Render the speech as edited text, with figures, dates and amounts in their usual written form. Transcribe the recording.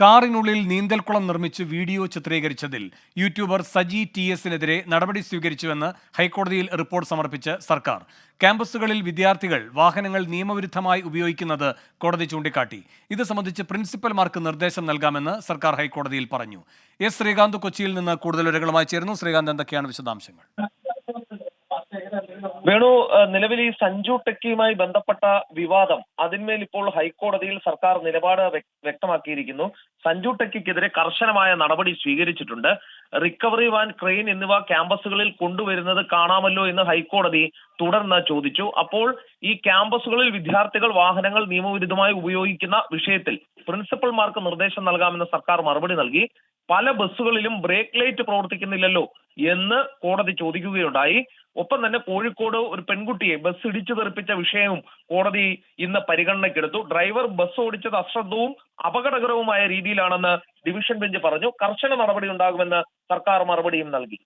കാറിനുള്ളിൽ നീന്തൽക്കുളം നിർമ്മിച്ച് video ചിത്രീകരിച്ചതിൽ YouTuber Saji TS-നെതിരെ നടപടി സ്വീകരിച്ചുവെന്ന് ഹൈക്കോടതിയിൽ റിപ്പോർട്ട് സമർപ്പിച്ച് സർക്കാർ. ക്യാമ്പസുകളിൽ വിദ്യാർത്ഥികൾ വാഹനങ്ങൾ നിയമവിരുദ്ധമായി ഉപയോഗിക്കുന്നത് കോടതി ചൂണ്ടിക്കാട്ടി. ഇത് സംബന്ധിച്ച് പ്രിൻസിപ്പൽമാർക്ക് നിർദ്ദേശം നൽകാമെന്ന് സർക്കാർ ഹൈക്കോടതിയിൽ പറഞ്ഞു. S. ശ്രീകാന്ത് കൊച്ചിയിൽ നിന്ന് കൂടുതൽ വിവരങ്ങളുമായി ചേരുന്നു. ശ്രീകാന്ത്, എന്തൊക്കെയാണ് വിശദാംശങ്ങൾ? വേണു, നിലവിൽ ഈ സഞ്ജു ടെക്കിയുമായി ബന്ധപ്പെട്ട വിവാദം അതിന്മേൽ ഇപ്പോൾ ഹൈക്കോടതിയിൽ സർക്കാർ നിലപാട് വ്യക്തമാക്കിയിരിക്കുന്നു. സഞ്ജു ടെക്കിക്കെതിരെ കർശനമായ നടപടി സ്വീകരിച്ചിട്ടുണ്ട്. റിക്കവറി വാൻ, ക്രെയിൻ എന്നിവ ക്യാമ്പസുകളിൽ കൊണ്ടുവരുന്നത് കാണാമല്ലോ എന്ന് ഹൈക്കോടതി തുടർന്ന് ചോദിച്ചു. അപ്പോൾ ഈ ക്യാമ്പസുകളിൽ വിദ്യാർത്ഥികൾ വാഹനങ്ങൾ നിയമവിരുദ്ധമായി ഉപയോഗിക്കുന്ന വിഷയത്തിൽ പ്രിൻസിപ്പൽമാർക്ക് നിർദ്ദേശം നൽകാമെന്ന് സർക്കാർ മറുപടി നൽകി. പല ബസ്സുകളിലും ബ്രേക്ക് ലൈറ്റ് പ്രവർത്തിക്കുന്നില്ലല്ലോ എന്ന് കോടതി ചോദിക്കുകയുണ്ടായി. ഒപ്പം തന്നെ കോഴിക്കോട് ഒരു പെൺകുട്ടിയെ ബസ് ഇടിച്ചു തെറിപ്പിച്ച വിഷയവും കോടതി ഇന്ന് പരിഗണനയ്ക്കെടുത്തു. ഡ്രൈവർ ബസ് ഓടിച്ചത് അശ്രദ്ധവും അപകടകരവുമായ രീതിയിലാണെന്ന് ഡിവിഷൻ ബെഞ്ച് പറഞ്ഞു. കർശന നടപടി ഉണ്ടാകുമെന്ന് സർക്കാർ മറുപടിയും നൽകി.